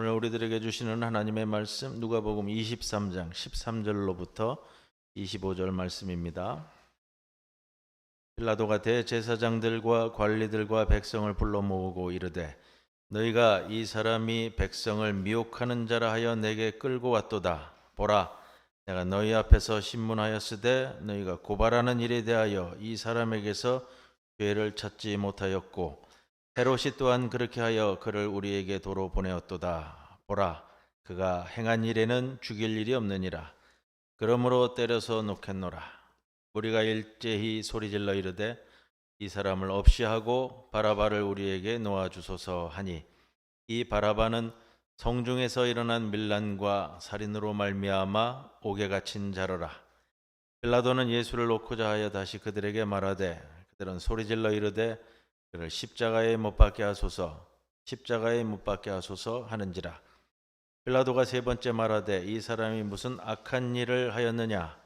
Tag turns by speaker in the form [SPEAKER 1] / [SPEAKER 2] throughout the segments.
[SPEAKER 1] 오늘 우리들에게 주시는 하나님의 말씀 누가복음 23장 13절로부터 25절 말씀입니다. 빌라도가 대제사장들과 관리들과 백성을 불러 모으고 이르되 너희가 이 사람이 백성을 미혹하는 자라 하여 내게 끌고 왔도다. 보라, 내가 너희 앞에서 신문하였으되 너희가 고발하는 일에 대하여 이 사람에게서 죄를 찾지 못하였고 헤롯이 또한 그렇게 하여 그를 우리에게 도로 보내었도다. 보라, 그가 행한 일에는 죽일 일이 없느니라. 그러므로 때려서 놓겠노라. 우리가 일제히 소리질러 이르되 이 사람을 없이 하고 바라바를 우리에게 놓아주소서 하니 이 바라바는 성중에서 일어난 밀란과 살인으로 말미암아 옥에 갇힌 자로라. 빌라도는 예수를 놓고자 하여 다시 그들에게 말하되 그들은 소리질러 이르되 그를 십자가에 못 박게 하소서, 십자가에 못 박게 하소서 하는지라. 빌라도가 세 번째 말하되 이 사람이 무슨 악한 일을 하였느냐?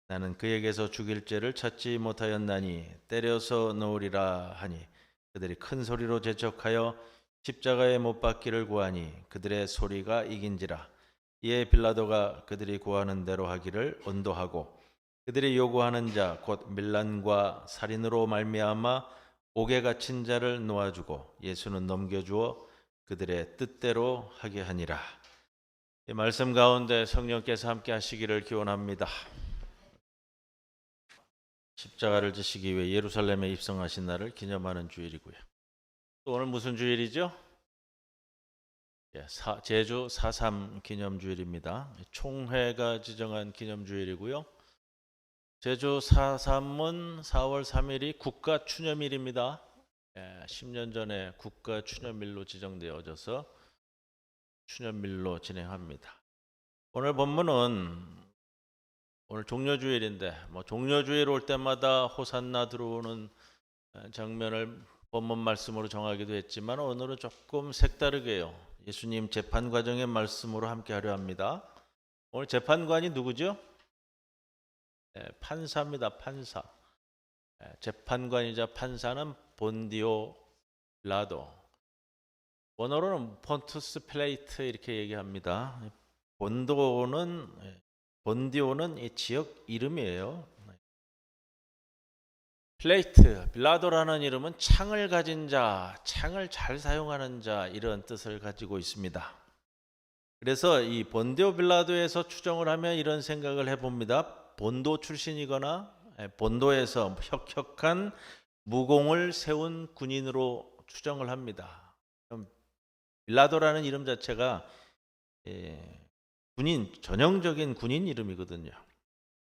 [SPEAKER 1] 나는 그에게서 죽일 죄를 찾지 못하였나니 때려서 놓으리라 하니 그들이 큰 소리로 재촉하여 십자가에 못 박기를 구하니 그들의 소리가 이긴지라. 이에 빌라도가 그들이 구하는 대로 하기를 언도하고 그들이 요구하는 자 곧 밀란과 살인으로 말미암아 옥에 갇힌 자를 놓아주고 예수는 넘겨주어 그들의 뜻대로 하게 하니라. 이 말씀 가운데 성령께서 함께 하시기를 기원합니다. 십자가를 지시기 위해 예루살렘에 입성하신 날을 기념하는 주일이고요. 또 오늘 무슨 주일이죠? 제주 4.3 기념주일입니다. 총회가 지정한 기념주일이고요. 제주 4.3은 4월 3일이 국가 추념일입니다. 10년 전에 국가 추념일로 지정되어져서 추념일로 진행합니다. 오늘 본문은 오늘 종려주일인데 종려주일 올 때마다 호산나 들어오는 장면을 본문 말씀으로 정하기도 했지만 오늘은 조금 색다르게요. 예수님 재판 과정의 말씀으로 함께 하려 합니다. 오늘 재판관이 누구죠? 판사입니다. 판사. 재판관이자 판사는 본디오 빌라도. 원어로는 폰투스 필레이트 이렇게 얘기합니다. 본디오는 이 지역 이름이에요. 필레이트, 빌라도라는 이름은 창을 가진 자, 창을 잘 사용하는 자 이런 뜻을 가지고 있습니다. 그래서 이 본디오 빌라도에서 추정을 하면 이런 생각을 해봅니다. 본도 출신이거나 본도에서 혁혁한 무공을 세운 군인으로 추정을 합니다. 빌라도라는 이름 자체가 전형적인 군인 이름이거든요.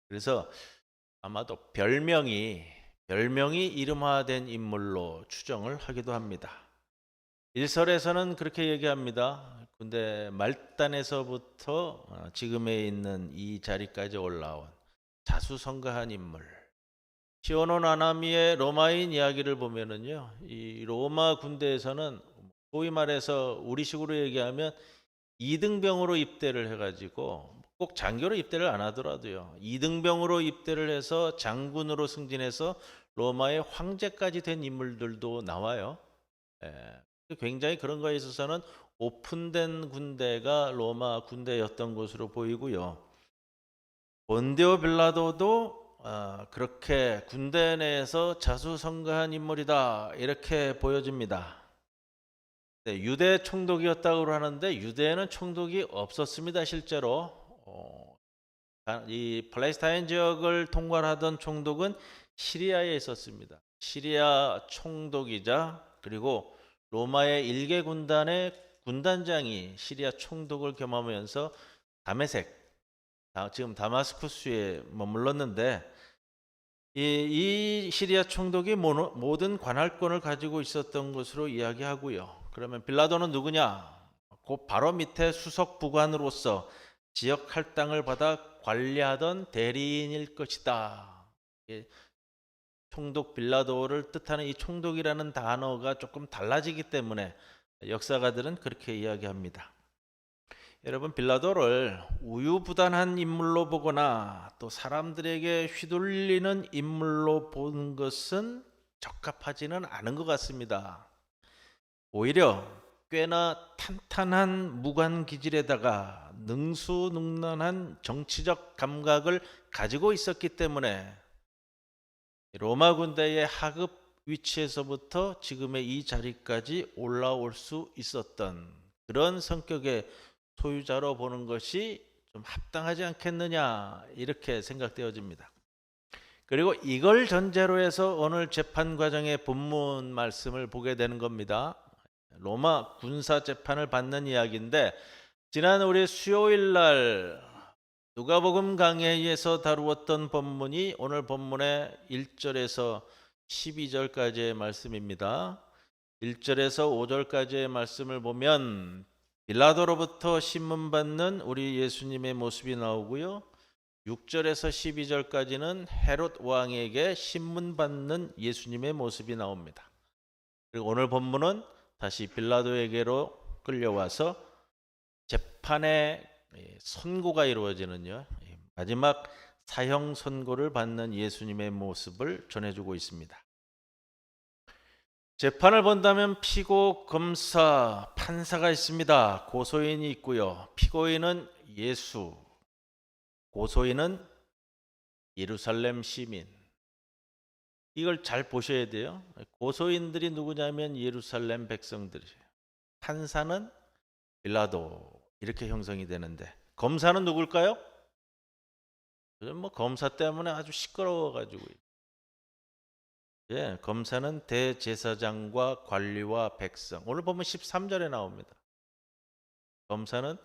[SPEAKER 1] 그래서 아마도 별명이 이름화된 인물로 추정을 하기도 합니다. 일설에서는 그렇게 얘기합니다. 근데 말단에서부터 지금에 있는 이 자리까지 올라온 자수성가한 인물. 시오노 나나미의 로마인 이야기를 보면은요, 이 로마 군대에서는 소위 말해서 우리식으로 얘기하면 이등병으로 입대를 해가지고 꼭 장교로 입대를 안 하더라도요, 이등병으로 입대를 해서 장군으로 승진해서 로마의 황제까지 된 인물들도 나와요. 굉장히 그런 거에 있어서는 오픈된 군대가 로마 군대였던 것으로 보이고요. 본디오 빌라도도 그렇게 군대 내에서 자수성가한 인물이다 이렇게 보여집니다. 유대 총독이었다고 하는데 유대에는 총독이 없었습니다. 실제로 이 팔레스타인 지역을 통괄하던 총독은 시리아에 있었습니다. 시리아 총독이자 그리고 로마의 일개 군단의 군단장이 시리아 총독을 겸하면서 지금 다마스쿠스에 머물렀는데 이 시리아 총독이 모든 관할권을 가지고 있었던 것으로 이야기하고요. 그러면 빌라도는 누구냐? 그 바로 밑에 수석 부관으로서 지역 할당을 받아 관리하던 대리인일 것이다. 총독 빌라도를 뜻하는 이 총독이라는 단어가 조금 달라지기 때문에 역사가들은 그렇게 이야기합니다. 여러분, 빌라도를 우유부단한 인물로 보거나 또 사람들에게 휘둘리는 인물로 보는 것은 적합하지는 않은 것 같습니다. 오히려 꽤나 탄탄한 무관 기질에다가 능수능란한 정치적 감각을 가지고 있었기 때문에 로마 군대의 하급 위치에서부터 지금의 이 자리까지 올라올 수 있었던 그런 성격의 소유자로 보는 것이 좀 합당하지 않겠느냐 이렇게 생각되어집니다. 그리고 이걸 전제로 해서 오늘 재판 과정의 본문 말씀을 보게 되는 겁니다. 로마 군사 재판을 받는 이야기인데 지난 우리 수요일 날 누가복음 강해에서 다루었던 본문이 오늘 본문의 1절에서 12절까지의 말씀입니다. 1절에서 5절까지의 말씀을 보면 빌라도로부터 신문받는 우리 예수님의 모습이 나오고요. 6절에서 12절까지는 헤롯 왕에게 신문받는 예수님의 모습이 나옵니다. 그리고 오늘 본문은 다시 빌라도에게로 끌려와서 재판의 선고가 이루어지는요, 마지막 사형 선고를 받는 예수님의 모습을 전해주고 있습니다. 재판을 본다면 피고, 검사, 판사가 있습니다. 고소인이 있고요. 피고인은 예수, 고소인은 예루살렘 시민. 이걸 잘 보셔야 돼요. 고소인들이 누구냐면 예루살렘 백성들이에요. 판사는 빌라도 이렇게 형성이 되는데 검사는 누굴까요? 요즘 뭐 검사 때문에 아주 시끄러워가지고 검사는 대제사장과 관리와 백성. 오늘 보면 13절에 나옵니다. 검사는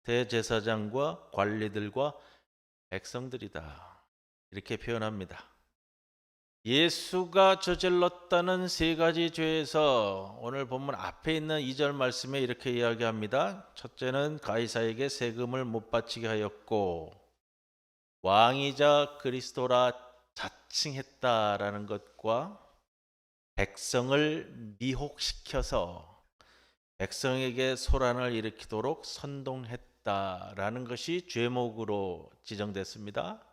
[SPEAKER 1] 대제사장과 관리들과 백성들이다. 이렇게 표현합니다. 예수가 저질렀다는 세 가지 죄에서 오늘 본문 앞에 있는 2절 말씀에 이렇게 이야기합니다. 첫째는 가이사에게 세금을 못 바치게 하였고 왕이자 그리스도라 자칭했다라는 것과 백성을 미혹시켜서 백성에게 소란을 일으키도록 선동했다라는 것이 죄목으로 지정됐습니다.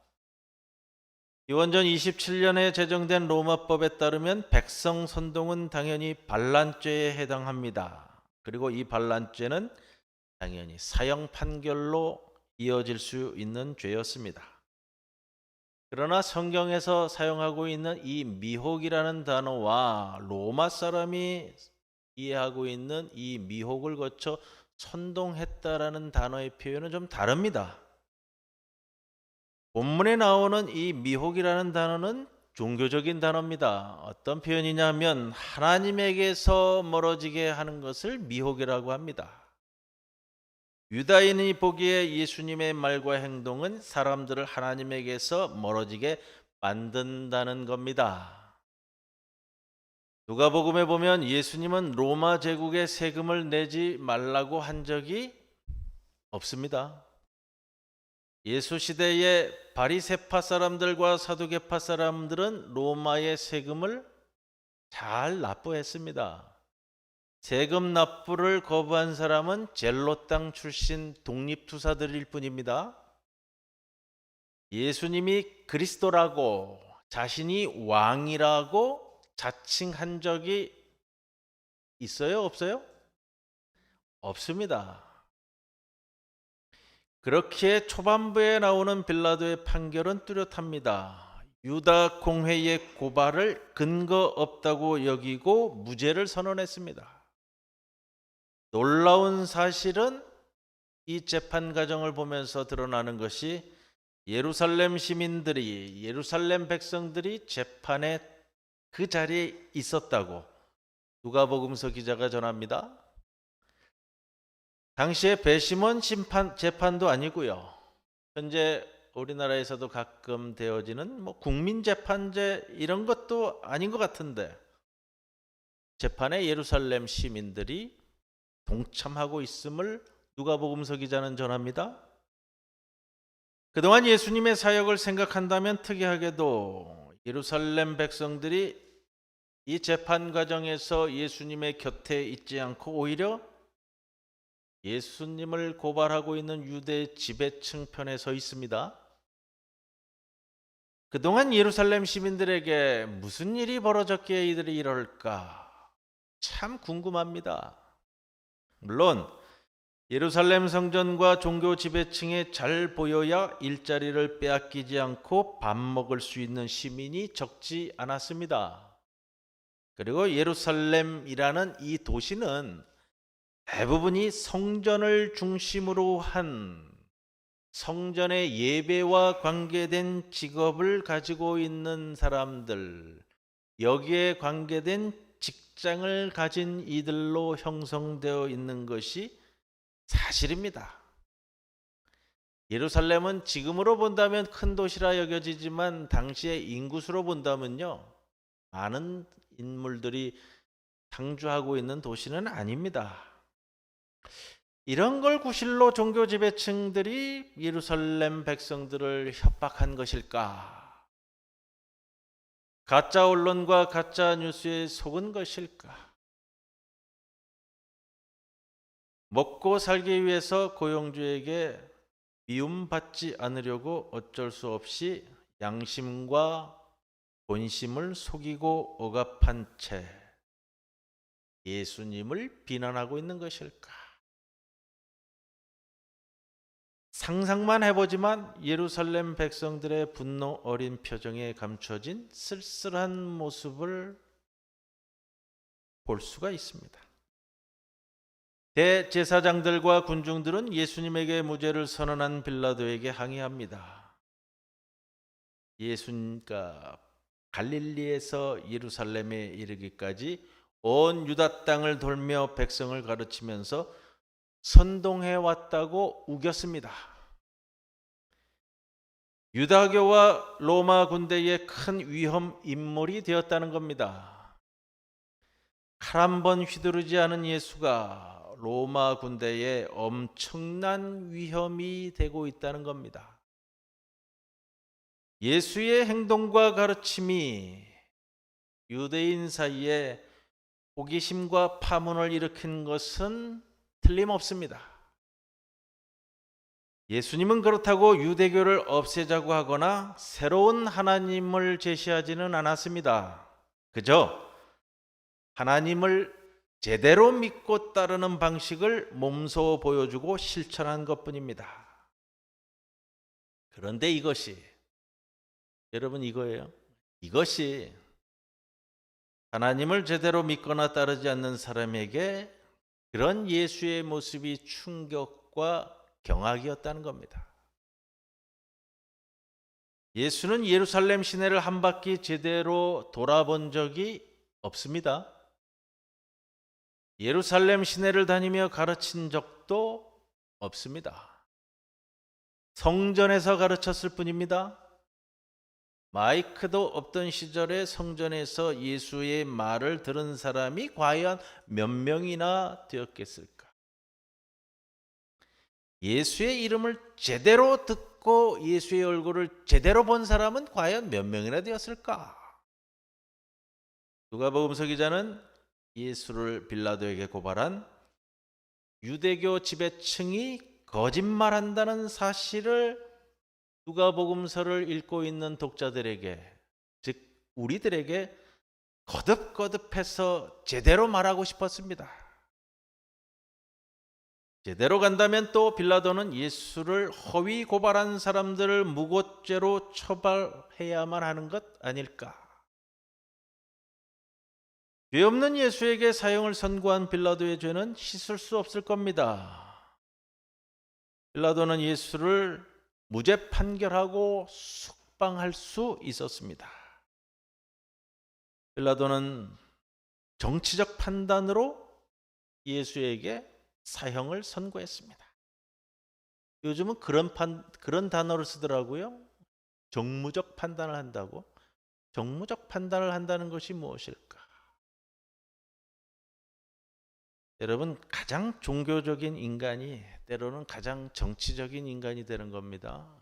[SPEAKER 1] 기원전 27년에 제정된 로마법에 따르면 백성 선동은 당연히 반란죄에 해당합니다. 그리고 이 반란죄는 당연히 사형 판결로 이어질 수 있는 죄였습니다. 그러나 성경에서 사용하고 있는 이 미혹이라는 단어와 로마 사람이 이해하고 있는 이 미혹을 거쳐 선동했다라는 단어의 표현은 좀 다릅니다. 본문에 나오는 이 미혹이라는 단어는 종교적인 단어입니다. 어떤 표현이냐면 하나님에게서 멀어지게 하는 것을 미혹이라고 합니다. 유다인이 보기에 예수님의 말과 행동은 사람들을 하나님에게서 멀어지게 만든다는 겁니다. 누가복음에 보면 예수님은 로마 제국에 세금을 내지 말라고 한 적이 없습니다. 예수 시대의 바리새파 사람들과 사두개파 사람들은 로마의 세금을 잘 납부했습니다. 세금 납부를 거부한 사람은 젤로 땅 출신 독립투사들일 뿐입니다. 예수님이 그리스도라고 자신이 왕이라고 자칭한 적이 있어요? 없어요? 없습니다. 그렇게 초반부에 나오는 빌라도의 판결은 뚜렷합니다. 유다 공회의 고발을 근거 없다고 여기고 무죄를 선언했습니다. 놀라운 사실은 이 재판 과정을 보면서 드러나는 것이 예루살렘 시민들이, 예루살렘 백성들이 재판에 그 자리에 있었다고 누가복음서 기자가 전합니다. 당시에 배심원 재판도 아니고요. 현재 우리나라에서도 가끔 되어지는 국민재판제 이런 것도 아닌 것 같은데 재판에 예루살렘 시민들이 동참하고 있음을 누가복음서 기자는 전합니다. 그동안 예수님의 사역을 생각한다면 특이하게도 예루살렘 백성들이 이 재판 과정에서 예수님의 곁에 있지 않고 오히려 예수님을 고발하고 있는 유대 지배층 편에 서 있습니다. 그동안 예루살렘 시민들에게 무슨 일이 벌어졌기에 이들이 이럴까 참 궁금합니다. 물론 예루살렘 성전과 종교 지배층에 잘 보여야 일자리를 빼앗기지 않고 밥 먹을 수 있는 시민이 적지 않았습니다. 그리고 예루살렘이라는 이 도시는 대부분이 성전을 중심으로 한 성전의 예배와 관계된 직업을 가지고 있는 사람들, 여기에 관계된 직장을 가진 이들로 형성되어 있는 것이 사실입니다. 예루살렘은 지금으로 본다면 큰 도시라 여겨지지만 당시의 인구수로 본다면요, 많은 인물들이 상주하고 있는 도시는 아닙니다. 이런 걸 구실로 종교 지배층들이 예루살렘 백성들을 협박한 것일까? 가짜 언론과 가짜 뉴스에 속은 것일까? 먹고 살기 위해서 고용주에게 미움받지 않으려고 어쩔 수 없이 양심과 본심을 속이고 억압한 채 예수님을 비난하고 있는 것일까? 상상만 해보지만 예루살렘 백성들의 분노 어린 표정에 감춰진 쓸쓸한 모습을 볼 수가 있습니다. 대제사장들과 군중들은 예수님에게 무죄를 선언한 빌라도에게 항의합니다. 예수님과 갈릴리에서 예루살렘에 이르기까지 온 유다 땅을 돌며 백성을 가르치면서 선동해 왔다고 우겼습니다. 유다교와 로마 군대의 큰 위험 인물이 되었다는 겁니다. 칼 한 번 휘두르지 않은 예수가 로마 군대의 엄청난 위험이 되고 있다는 겁니다. 예수의 행동과 가르침이 유대인 사이에 호기심과 파문을 일으킨 것은 틀림없습니다. 예수님은 그렇다고 유대교를 없애자고 하거나 새로운 하나님을 제시하지는 않았습니다. 그저 하나님을 제대로 믿고 따르는 방식을 몸소 보여주고 실천한 것뿐입니다. 그런데 이것이, 여러분, 이거예요. 이것이 하나님을 제대로 믿거나 따르지 않는 사람에게 그런 예수의 모습이 충격과 경악이었다는 겁니다. 예수는 예루살렘 시내를 한 바퀴 제대로 돌아본 적이 없습니다. 예루살렘 시내를 다니며 가르친 적도 없습니다. 성전에서 가르쳤을 뿐입니다. 마이크도 없던 시절에 성전에서 예수의 말을 들은 사람이 과연 몇 명이나 되었겠을까? 예수의 이름을 제대로 듣고 예수의 얼굴을 제대로 본 사람은 과연 몇 명이나 되었을까? 누가복음서 기자는 예수를 빌라도에게 고발한 유대교 지배층이 거짓말한다는 사실을 누가복음서를 읽고 있는 독자들에게, 즉 우리들에게 거듭거듭해서 제대로 말하고 싶었습니다. 제대로 간다면 또 빌라도는 예수를 허위 고발한 사람들을 무고죄로 처벌해야만 하는 것 아닐까? 죄 없는 예수에게 사형을 선고한 빌라도의 죄는 씻을 수 없을 겁니다. 빌라도는 예수를 무죄 판결하고 석방할 수 있었습니다. 빌라도는 정치적 판단으로 예수에게 사형을 선고했습니다. 요즘은 그런 단어를 쓰더라고요. 정무적 판단을 한다고. 정무적 판단을 한다는 것이 무엇일까? 여러분, 가장 종교적인 인간이 때로는 가장 정치적인 인간이 되는 겁니다.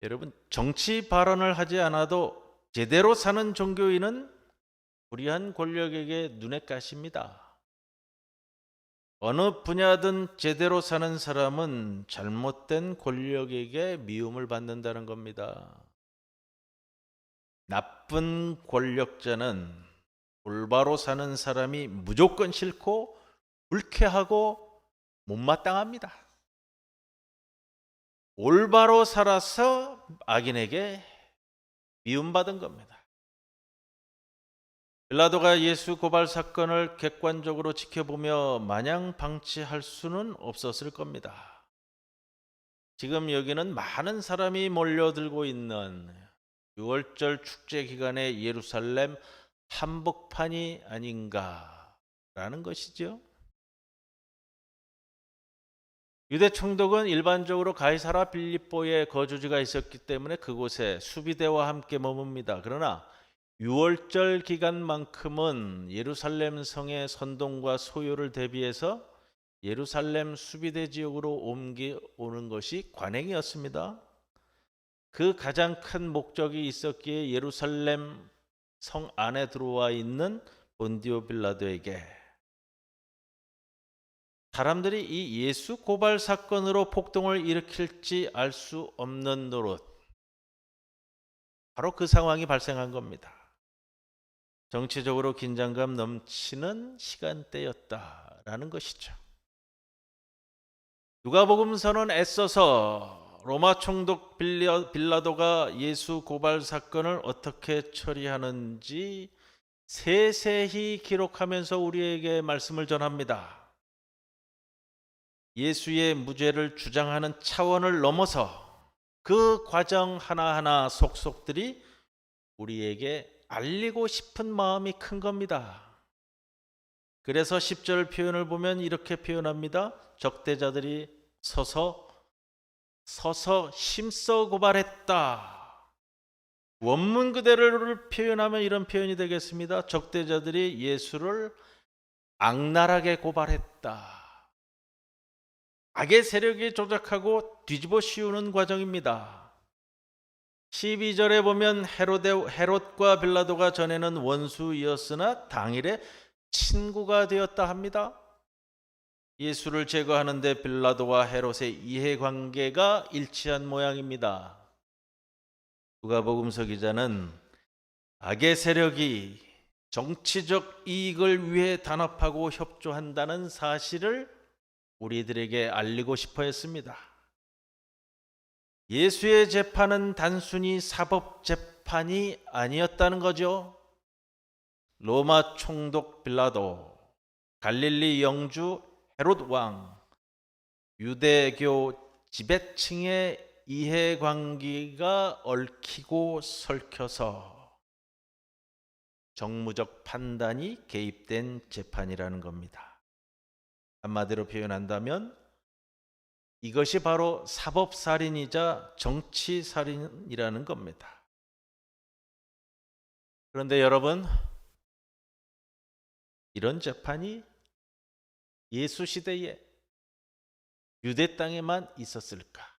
[SPEAKER 1] 여러분, 정치 발언을 하지 않아도 제대로 사는 종교인은 불의한 권력에게 눈에 가십니다. 어느 분야든 제대로 사는 사람은 잘못된 권력에게 미움을 받는다는 겁니다. 나쁜 권력자는 올바로 사는 사람이 무조건 싫고 불쾌하고 못마땅합니다. 올바로 살아서 악인에게 미움받은 겁니다. 빌라도가 예수 고발 사건을 객관적으로 지켜보며 마냥 방치할 수는 없었을 겁니다. 지금 여기는 많은 사람이 몰려들고 있는 6월절 축제 기간의 예루살렘 한복판이 아닌가라는 것이죠. 유대 총독은 일반적으로 가이사라 빌립보에 거주지가 있었기 때문에 그곳에 수비대와 함께 머뭅니다. 그러나 6월절 기간만큼은 예루살렘 성의 선동과 소요를 대비해서 예루살렘 수비대 지역으로 옮겨오는 것이 관행이었습니다. 그 가장 큰 목적이 있었기에 예루살렘 성 안에 들어와 있는 본디오 빌라도에게 사람들이 이 예수 고발 사건으로 폭동을 일으킬지 알 수 없는 노릇, 바로 그 상황이 발생한 겁니다. 정치적으로 긴장감 넘치는 시간대였다라는 것이죠. 누가복음서는 애써서 로마 총독 빌라도가 예수 고발 사건을 어떻게 처리하는지 세세히 기록하면서 우리에게 말씀을 전합니다. 예수의 무죄를 주장하는 차원을 넘어서 그 과정 하나하나 속속들이 우리에게 알리고 싶은 마음이 큰 겁니다. 그래서 10절 표현을 보면 이렇게 표현합니다. 적대자들이 서서 힘써 고발했다. 원문 그대로를 표현하면 이런 표현이 되겠습니다. 적대자들이 예수를 악랄하게 고발했다. 악의 세력이 조작하고 뒤집어 씌우는 과정입니다. 12절에 보면 헤롯과 빌라도가 전에는 원수이었으나 당일에 친구가 되었다 합니다. 예수를 제거하는데 빌라도와 헤롯의 이해관계가 일치한 모양입니다. 누가복음서 기자는 악의 세력이 정치적 이익을 위해 단합하고 협조한다는 사실을 우리들에게 알리고 싶어 했습니다. 예수의 재판은 단순히 사법 재판이 아니었다는 거죠. 로마 총독 빌라도, 갈릴리 영주 헤롯 왕, 유대교 지배층의 이해관계가 얽히고 설켜서 정무적 판단이 개입된 재판이라는 겁니다. 한마디로 표현한다면 이것이 바로 사법살인이자 정치살인이라는 겁니다. 그런데 여러분, 이런 재판이 예수 시대에 유대 땅에만 있었을까?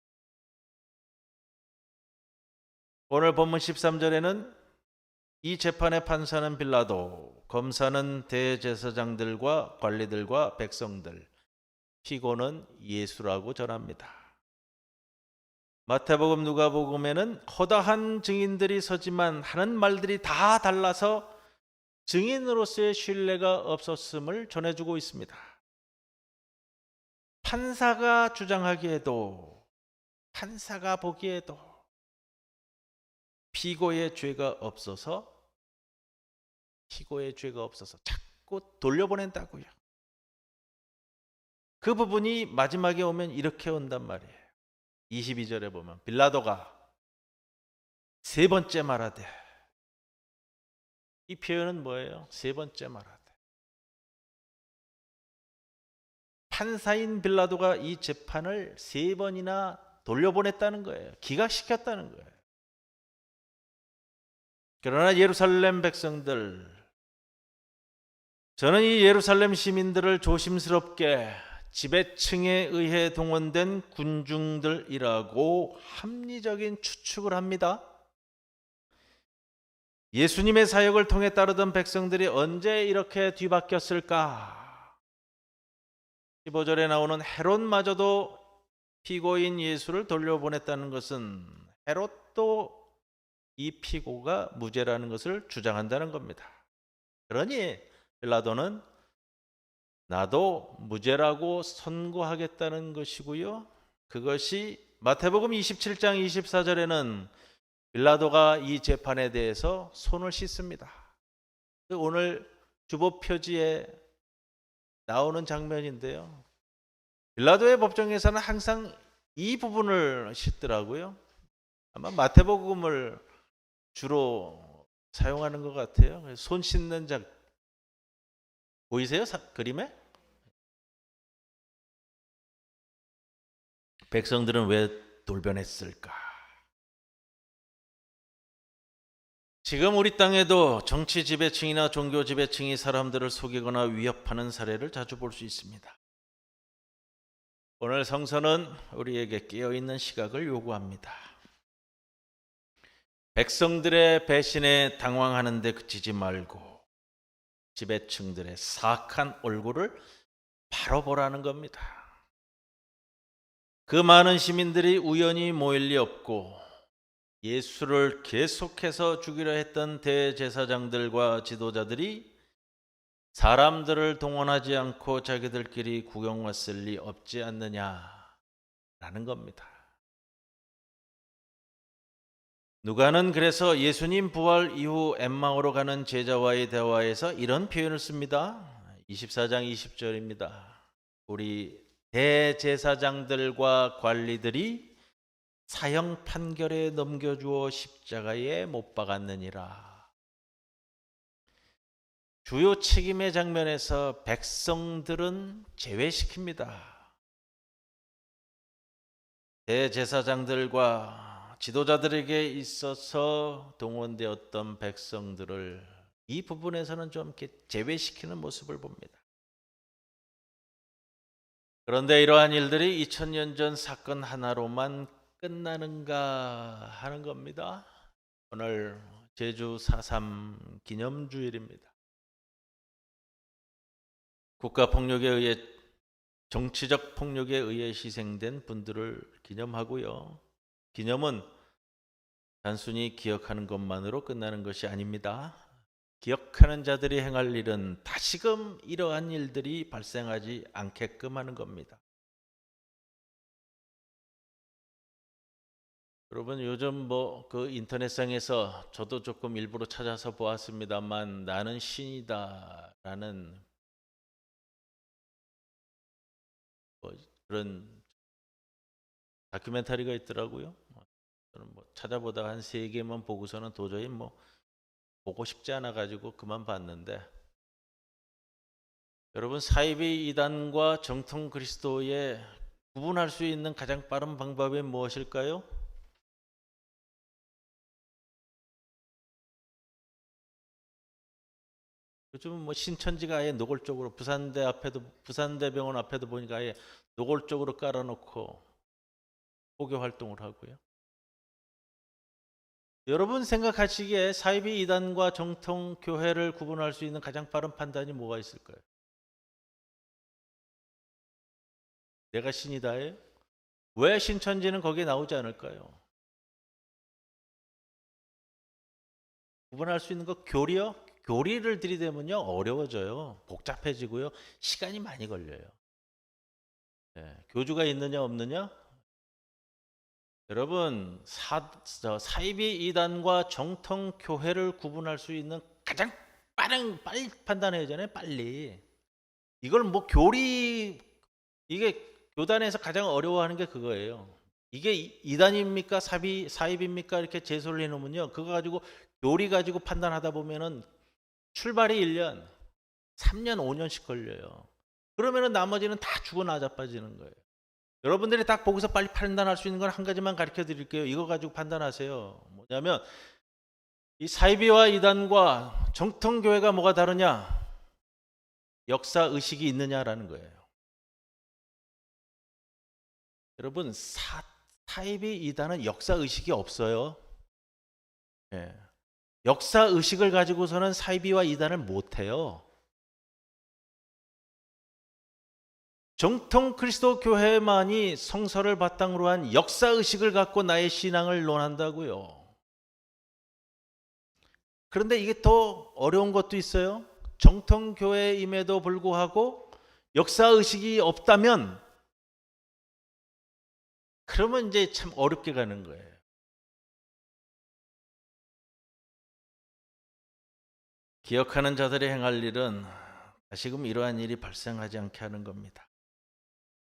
[SPEAKER 1] 오늘 본문 13절에는 이 재판의 판사는 빌라도, 검사는 대제사장들과 관리들과 백성들, 피고는 예수라고 전합니다. 마태복음, 누가복음에는 허다한 증인들이 서지만 하는 말들이 다 달라서 증인으로서의 신뢰가 없었음을 전해주고 있습니다. 판사가 주장하기에도, 판사가 보기에도 피고의 죄가 없어서 자꾸 돌려보낸다고요. 그 부분이 마지막에 오면 이렇게 온단 말이에요. 22절에 보면 빌라도가 세 번째 말하되, 이 표현은 뭐예요? 세 번째 말하되. 판사인 빌라도가 이 재판을 세 번이나 돌려보냈다는 거예요. 기각시켰다는 거예요. 그러나 예루살렘 백성들, 저는 이 예루살렘 시민들을 조심스럽게 지배층에 의해 동원된 군중들이라고 합리적인 추측을 합니다. 예수님의 사역을 통해 따르던 백성들이 언제 이렇게 뒤바뀌었을까? 15절에 나오는 헤롯마저도 피고인 예수를 돌려보냈다는 것은 헤롯도 이 피고가 무죄라는 것을 주장한다는 겁니다. 그러니 빌라도는 나도 무죄라고 선고하겠다는 것이고요. 그것이 마태복음 27장 24절에는 빌라도가 이 재판에 대해서 손을 씻습니다. 오늘 주보 표지에 나오는 장면인데요. 빌라도의 법정에서는 항상 이 부분을 씻더라고요. 아마 마태복음을 주로 사용하는 것 같아요. 손 씻는 장 보이세요? 그림에? 백성들은 왜 돌변했을까? 지금 우리 땅에도 정치 지배층이나 종교 지배층이 사람들을 속이거나 위협하는 사례를 자주 볼 수 있습니다. 오늘 성서는 우리에게 깨어있는 시각을 요구합니다. 백성들의 배신에 당황하는 데 그치지 말고 지배층들의 사악한 얼굴을 바로 보라는 겁니다. 그 많은 시민들이 우연히 모일 리 없고 예수를 계속해서 죽이려 했던 대제사장들과 지도자들이 사람들을 동원하지 않고 자기들끼리 구경 왔을 리 없지 않느냐라는 겁니다. 누가는 그래서 예수님 부활 이후 엠마오로 가는 제자와의 대화에서 이런 표현을 씁니다. 24장 20절입니다. 우리 대제사장들과 관리들이 사형 판결에 넘겨주어 십자가에 못 박았느니라. 주요 책임의 장면에서 백성들은 제외시킵니다. 대제사장들과 지도자들에게 있어서 동원되었던 백성들을 이 부분에서는 좀 이렇게 제외시키는 모습을 봅니다. 그런데 이러한 일들이 2000년 전 사건 하나로만 끝나는가 하는 겁니다. 오늘 제주 4.3 기념주일입니다. 국가폭력에 의해 정치적 폭력에 의해 희생된 분들을 기념하고요. 기념은 단순히 기억하는 것만으로 끝나는 것이 아닙니다. 기억하는 자들이 행할 일은 다시금 이러한 일들이 발생하지 않게끔 하는 겁니다. 여러분 요즘 그 인터넷상에서 저도 조금 일부러 찾아서 보았습니다만 나는 신이다라는 그런 다큐멘터리가 있더라고요. 저는 찾아보다가 한 3개만 보고서는 도저히 보고 싶지 않아 가지고 그만 봤는데, 여러분 사이비 이단과 정통 그리스도의 구분할 수 있는 가장 빠른 방법이 무엇일까요? 요즘은 신천지가 아예 노골적으로 부산대병원 앞에도 보니까 아예 노골적으로 깔아놓고 포교 활동을 하고요. 여러분 생각하시기에 사이비 이단과 정통 교회를 구분할 수 있는 가장 빠른 판단이 뭐가 있을까요? 내가 신이다예요? 왜 신천지는 거기에 나오지 않을까요? 구분할 수 있는 거 교리요? 교리를 들이대면요 어려워져요. 복잡해지고요. 시간이 많이 걸려요. 교주가 있느냐 없느냐? 여러분 사이비 이단과 정통 교회를 구분할 수 있는 가장 빨리 판단해야 하잖아요. 빨리. 이걸 이게 교단에서 가장 어려워하는 게 그거예요. 이게 이단입니까 사입입니까 이렇게 제소를 해놓으면요 그거 가지고 교리 가지고 판단하다 보면은 출발이 1년 3년 5년씩 걸려요. 그러면은 나머지는 다 죽어 나자빠지는 거예요. 여러분들이 딱 보고서 빨리 판단할 수 있는 건 한 가지만 가르쳐 드릴게요. 이거 가지고 판단하세요. 뭐냐면 이 사이비와 이단과 정통교회가 뭐가 다르냐? 역사 의식이 있느냐라는 거예요. 여러분 사이비 이단은 역사 의식이 없어요. 역사 의식을 가지고서는 사이비와 이단을 못해요. 정통 그리스도 교회만이 성서를 바탕으로 한 역사 의식을 갖고 나의 신앙을 논한다고요. 그런데 이게 더 어려운 것도 있어요. 정통교회임에도 불구하고 역사의식이 없다면 그러면 이제 참 어렵게 가는 거예요. 기억하는 자들이 행할 일은 다시금 이러한 일이 발생하지 않게 하는 겁니다.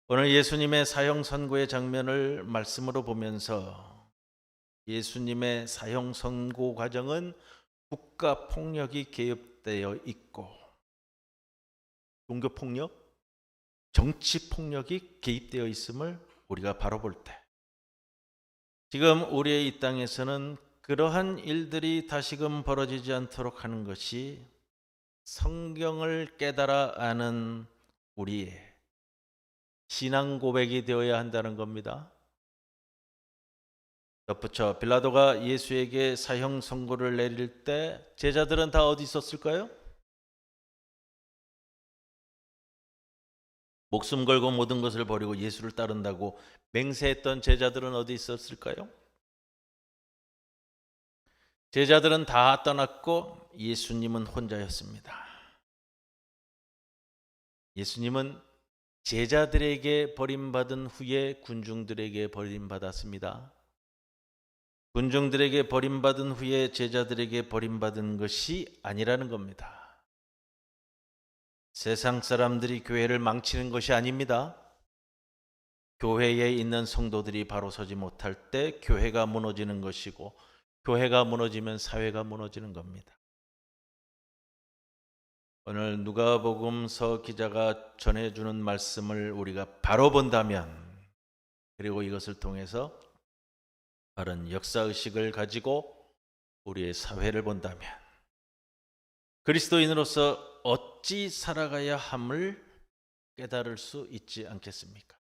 [SPEAKER 1] 오늘 예수님의 사형 선고의 장면을 말씀으로 보면서 예수님의 사형 선고 과정은 국가 폭력이 개입되어 있고 종교 폭력, 정치 폭력이 개입되어 있음을 우리가 바로 볼 때 지금 우리의 이 땅에서는 그러한 일들이 다시금 벌어지지 않도록 하는 것이 성경을 깨달아 아는 우리의 신앙 고백이 되어야 한다는 겁니다. 덧붙여 빌라도가 예수에게 사형 선고를 내릴 때 제자들은 다 어디 있었을까요? 목숨 걸고 모든 것을 버리고 예수를 따른다고 맹세했던 제자들은 어디 있었을까요? 제자들은 다 떠났고 예수님은 혼자였습니다. 예수님은 제자들에게 버림받은 후에 군중들에게 버림받았습니다. 군중들에게 버림받은 후에 제자들에게 버림받은 것이 아니라는 겁니다. 세상 사람들이 교회를 망치는 것이 아닙니다. 교회에 있는 성도들이 바로 서지 못할 때 교회가 무너지는 것이고 교회가 무너지면 사회가 무너지는 겁니다. 오늘 누가복음서 기자가 전해주는 말씀을 우리가 바로 본다면 그리고 이것을 통해서 바른 역사의식을 가지고 우리의 사회를 본다면 그리스도인으로서 어찌 살아가야 함을 깨달을 수 있지 않겠습니까?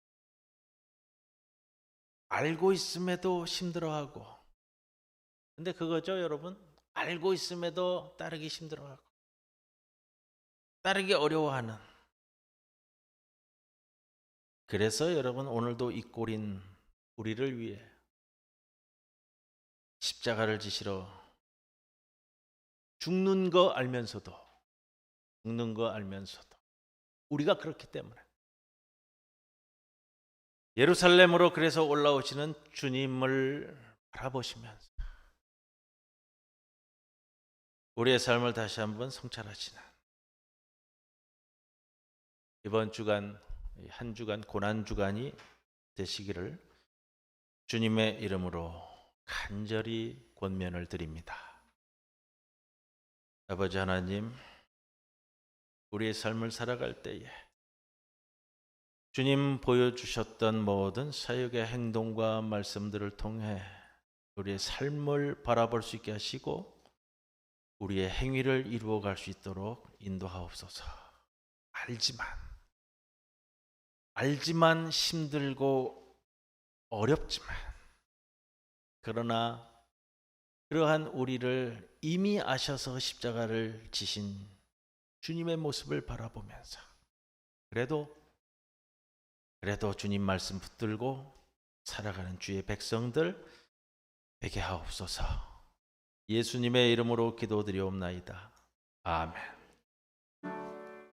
[SPEAKER 1] 알고 있음에도 힘들어하고 근데 그거죠 여러분? 알고 있음에도 따르기 힘들어하고 따르기 어려워하는 그래서 여러분 오늘도 이 꼴인 우리를 위해 십자가를 지시러 죽는 거 알면서도 우리가 그렇기 때문에 예루살렘으로 그래서 올라오시는 주님을 바라보시면서 우리의 삶을 다시 한번 성찰하시는 이번 주간 한 주간 고난 주간이 되시기를 주님의 이름으로 간절히 권면을 드립니다. 아버지 하나님, 우리의 삶을 살아갈 때에 주님 보여주셨던 모든 사역의 행동과 말씀들을 통해 우리의 삶을 바라볼 수 있게 하시고 우리의 행위를 이루어갈 수 있도록 인도하옵소서. 알지만 힘들고 어렵지만 그러나 그러한 우리를 이미 아셔서 십자가를 지신 주님의 모습을 바라보면서 그래도 주님 말씀 붙들고 살아가는 주의 백성들 되게 하옵소서. 예수님의 이름으로 기도드리옵나이다. 아멘.